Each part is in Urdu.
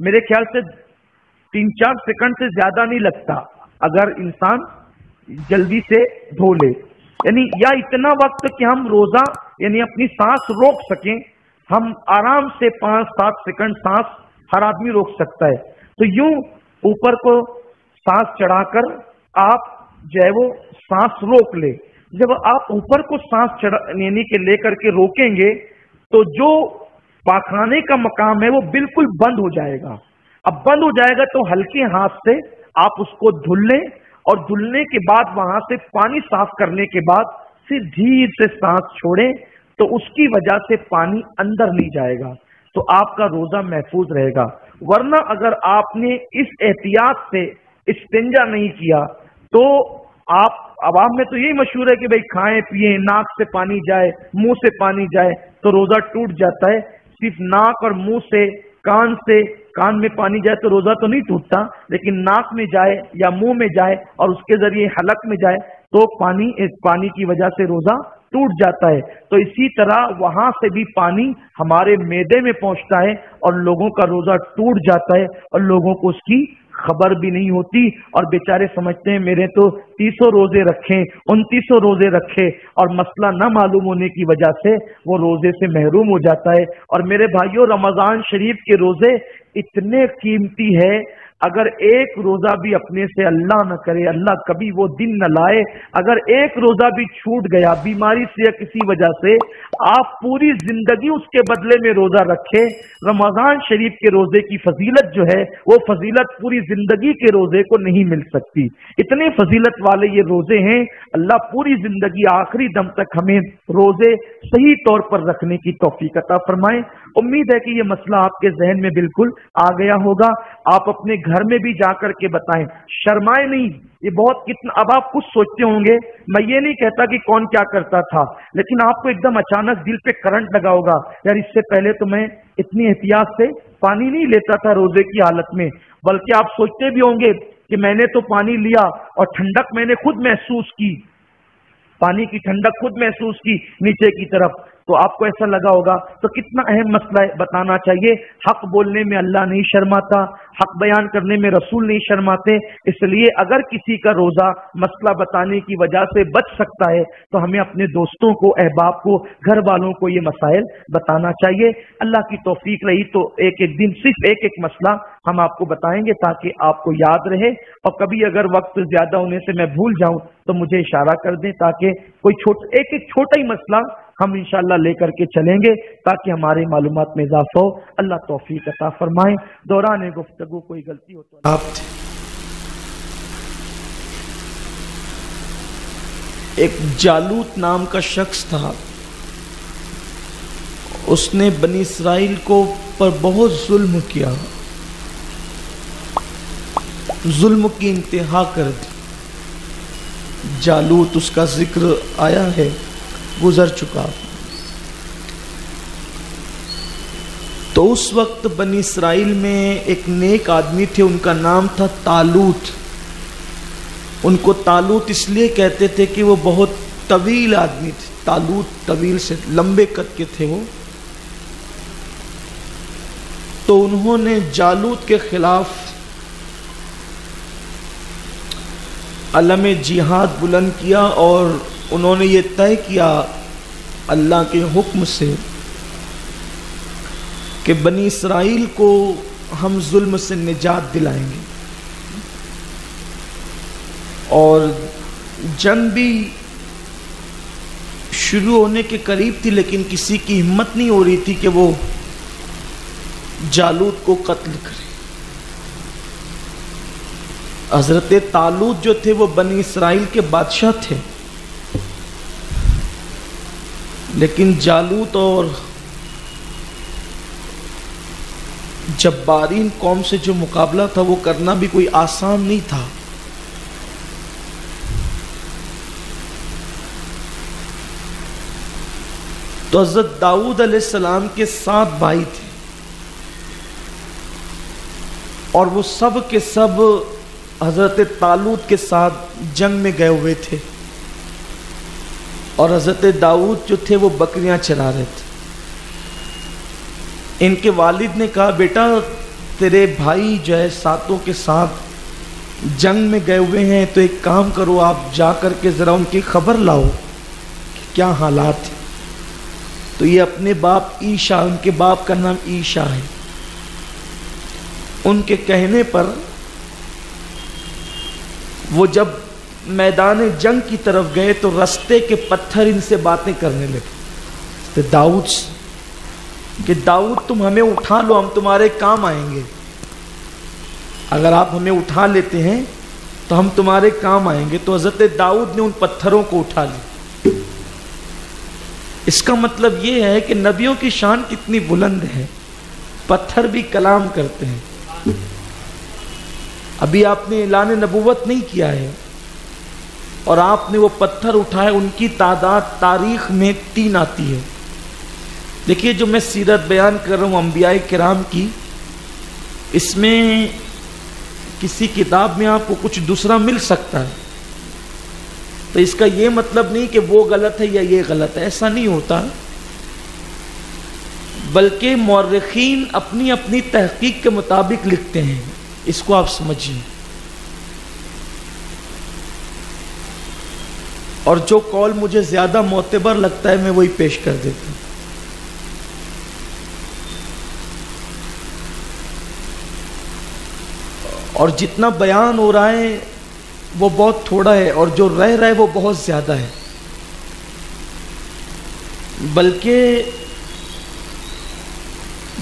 میرے خیال سے 3-4 سیکنڈ سے زیادہ نہیں لگتا اگر انسان جلدی سے دھو لے، یعنی یا اتنا وقت کہ ہم روزہ یعنی اپنی سانس روک سکیں، ہم آرام سے 5-7 سیکنڈ سانس ہر آدمی روک سکتا ہے. تو یوں اوپر کو سانس چڑھا کر آپ جو ہے وہ سانس روک لے. جب آپ اوپر کو سانس یعنی کہ لے کر کے روکیں گے تو جو پاخانے کا مقام ہے وہ بالکل بند ہو جائے گا. اب بند ہو جائے گا تو ہلکے ہاتھ سے آپ اس کو دھل لیں، اور دھلنے کے بعد وہاں سے پانی صاف کرنے کے بعد پھر دھیر سے سانس چھوڑیں تو اس کی وجہ سے پانی اندر نہیں جائے گا، تو آپ کا روزہ محفوظ رہے گا. ورنہ اگر آپ نے اس احتیاط سے استنجا نہیں کیا تو آپ عوام میں تو یہی مشہور ہے کہ بھئی کھائیں پیئیں، ناک سے پانی جائے، منہ سے پانی جائے تو روزہ ٹوٹ جاتا ہے. صرف ناک اور منہ سے کان میں پانی جائے تو روزہ تو نہیں ٹوٹتا، لیکن ناک میں جائے یا منہ میں جائے اور اس کے ذریعے حلق میں جائے تو پانی کی وجہ سے روزہ ٹوٹ جاتا ہے. تو اسی طرح وہاں سے بھی پانی ہمارے معدے میں پہنچتا ہے اور لوگوں کا روزہ ٹوٹ جاتا ہے اور لوگوں کو اس کی خبر بھی نہیں ہوتی، اور بیچارے سمجھتے ہیں میرے تو 300 روزے رکھیں، 2900 روزے رکھے، اور مسئلہ نہ معلوم ہونے کی وجہ سے وہ روزے سے محروم ہو جاتا ہے. اور میرے بھائیوں، رمضان شریف کے روزے اتنے قیمتی ہے، اگر ایک روزہ بھی اپنے سے اللہ نہ کرے، اللہ کبھی وہ دن نہ لائے، اگر ایک روزہ بھی چھوٹ گیا بیماری سے یا کسی وجہ سے، آپ پوری زندگی اس کے بدلے میں روزہ رکھے. رمضان شریف کے روزے کی فضیلت جو ہے وہ فضیلت پوری زندگی کے روزے کو نہیں مل سکتی. اتنے فضیلت والے یہ روزے ہیں، اللہ پوری زندگی آخری دم تک ہمیں روزے صحیح طور پر رکھنے کی توفیق عطا فرمائے. امید ہے کہ یہ مسئلہ آپ کے ذہن میں بالکل آ گیا ہوگا. آپ اپنے گھر میں بھی جا کر کے بتائیں، شرمائے نہیں. یہ بہت کتنا اب آپ کچھ سوچتے ہوں گے، میں یہ نہیں کہتا کہ کون کیا کرتا تھا، لیکن آپ کو ایک دم اچانک دل پہ کرنٹ لگا ہوگا، یار اس سے پہلے تو میں اتنی احتیاط سے پانی نہیں لیتا تھا روزے کی حالت میں. بلکہ آپ سوچتے بھی ہوں گے کہ میں نے تو پانی لیا اور ٹھنڈک میں نے خود محسوس کی، پانی کی ٹھنڈک خود محسوس کی نیچے کی طرف، تو آپ کو ایسا لگا ہوگا. تو کتنا اہم مسئلہ ہے، بتانا چاہیے. حق بولنے میں اللہ نہیں شرماتا، حق بیان کرنے میں رسول نہیں شرماتے. اس لیے اگر کسی کا روزہ مسئلہ بتانے کی وجہ سے بچ سکتا ہے تو ہمیں اپنے دوستوں کو، احباب کو، گھر والوں کو یہ مسائل بتانا چاہیے. اللہ کی توفیق رہی تو ایک ایک دن صرف ایک مسئلہ ہم آپ کو بتائیں گے تاکہ آپ کو یاد رہے، اور کبھی اگر وقت زیادہ ہونے سے میں بھول جاؤں تو مجھے اشارہ کر دیں تاکہ کوئی ایک چھوٹا ہی مسئلہ ہم انشاءاللہ لے کر کے چلیں گے تاکہ ہماری معلومات میں اضافہ ہو. اللہ توفیق عطا فرمائے. دوران گفتگو کوئی غلطی ہو تو آپ ایک جالوت نام کا شخص تھا، اس نے بنی اسرائیل کو پر بہت ظلم کیا، ظلم کی انتہا کر دی. جالوت اس کا ذکر آیا ہے، گزر چکا. تو اس وقت بنی اسرائیل میں ایک نیک آدمی تھے، ان کا نام تھا طالوت. ان کو طالوت اس لیے کہتے تھے کہ وہ بہت طویل آدمی تھے. طالوت طویل سے لمبے قد کے تھے وہ. تو انہوں نے جالوت کے خلاف علم جہاد بلند کیا اور انہوں نے یہ طے کیا اللہ کے حکم سے کہ بنی اسرائیل کو ہم ظلم سے نجات دلائیں گے. اور جنگ بھی شروع ہونے کے قریب تھی، لیکن کسی کی ہمت نہیں ہو رہی تھی کہ وہ جالوت کو قتل کرے. حضرت طالوت جو تھے وہ بنی اسرائیل کے بادشاہ تھے، لیکن جالوت اور جبارین قوم سے جو مقابلہ تھا وہ کرنا بھی کوئی آسان نہیں تھا. تو حضرت داؤد علیہ السلام کے 7 بھائی تھے اور وہ سب کے سب حضرت طالوت کے ساتھ جنگ میں گئے ہوئے تھے، اور حضرت داؤد جو تھے وہ بکریاں چرا رہے تھے. ان کے والد نے کہا بیٹا تیرے بھائی جو ہے ساتوں کے ساتھ جنگ میں گئے ہوئے ہیں، تو ایک کام کرو، آپ جا کر کے ذرا ان کی خبر لاؤ کہ کیا حالات ہیں۔ تو یہ اپنے باپ عیشا، ان کے باپ کا نام عیشا ہے، ان کے کہنے پر وہ جب میدان جنگ کی طرف گئے تو رستے کے پتھر ان سے باتیں کرنے لگے تو داؤد سے کہ داؤد تم ہمیں اٹھا لو، ہم تمہارے کام آئیں گے، اگر آپ ہمیں اٹھا لیتے ہیں تو ہم تمہارے کام آئیں گے۔ تو حضرت داؤد نے ان پتھروں کو اٹھا لیا۔ اس کا مطلب یہ ہے کہ نبیوں کی شان کتنی بلند ہے، پتھر بھی کلام کرتے ہیں۔ ابھی آپ نے اعلان نبوت نہیں کیا ہے اور آپ نے وہ پتھر اٹھائے، ان کی تعداد تاریخ میں 3 آتی ہے۔ دیکھیے جو میں سیرت بیان کر رہا ہوں انبیاء کرام کی، اس میں کسی کتاب میں آپ کو کچھ دوسرا مل سکتا ہے، تو اس کا یہ مطلب نہیں کہ وہ غلط ہے یا یہ غلط ہے، ایسا نہیں ہوتا، بلکہ مورخین اپنی اپنی تحقیق کے مطابق لکھتے ہیں، اس کو آپ سمجھیے۔ اور جو قول مجھے زیادہ معتبر لگتا ہے میں وہی پیش کر دیتا ہوں۔ اور جتنا بیان ہو رہا ہے وہ بہت تھوڑا ہے، اور جو رہ رہا ہے وہ بہت زیادہ ہے، بلکہ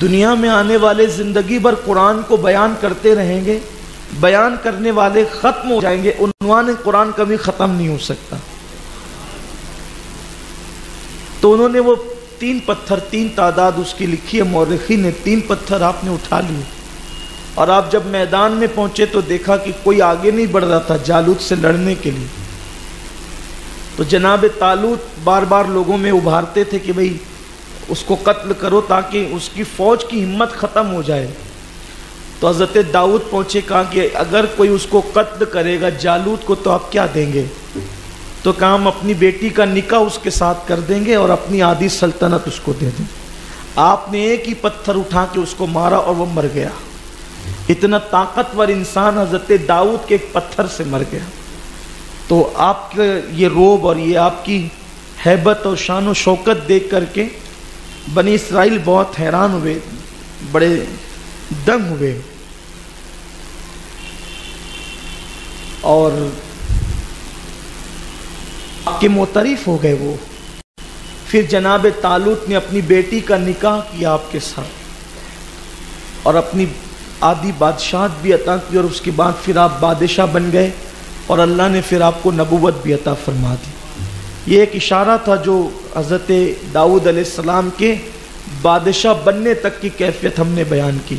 دنیا میں آنے والے زندگی بھر قرآن کو بیان کرتے رہیں گے، بیان کرنے والے ختم ہو جائیں گے، عنوان قرآن کبھی ختم نہیں ہو سکتا۔ تو انہوں نے وہ 3 پتھر، 3 تعداد اس کی لکھی ہے مورخین نے، 3 پتھر آپ نے اٹھا لیے، اور آپ جب میدان میں پہنچے تو دیکھا کہ کوئی آگے نہیں بڑھ رہا تھا جالوت سے لڑنے کے لیے۔ تو جناب طالوت بار بار لوگوں میں ابھارتے تھے کہ بھئی اس کو قتل کرو تاکہ اس کی فوج کی ہمت ختم ہو جائے۔ تو حضرت داؤد پہنچے، کہا کہ اگر کوئی اس کو قتل کرے گا جالوت کو تو آپ کیا دیں گے؟ تو کہا ہم اپنی بیٹی کا نکاح اس کے ساتھ کر دیں گے اور اپنی آدھی سلطنت اس کو دے دیں۔ آپ نے ایک ہی پتھر اٹھا کے اس کو مارا اور وہ مر گیا۔ اتنا طاقتور انسان حضرت داؤد کے ایک پتھر سے مر گیا۔ تو آپ کا یہ روب اور یہ آپ کی ہیبت اور شان و شوکت دیکھ کر کے بنی اسرائیل بہت حیران ہوئے، بڑے دنگ ہوئے، اور آپ کے معترف ہو گئے وہ۔ پھر جناب طالوت نے اپنی بیٹی کا نکاح کیا آپ کے ساتھ اور اپنی آدھی بادشاہت بھی عطا کی، اور اس کے بعد پھر آپ بادشاہ بن گئے اور اللہ نے پھر آپ کو نبوت بھی عطا فرما دی۔ یہ ایک اشارہ تھا جو حضرت داؤد علیہ السلام کے بادشاہ بننے تک کی کیفیت ہم نے بیان کی۔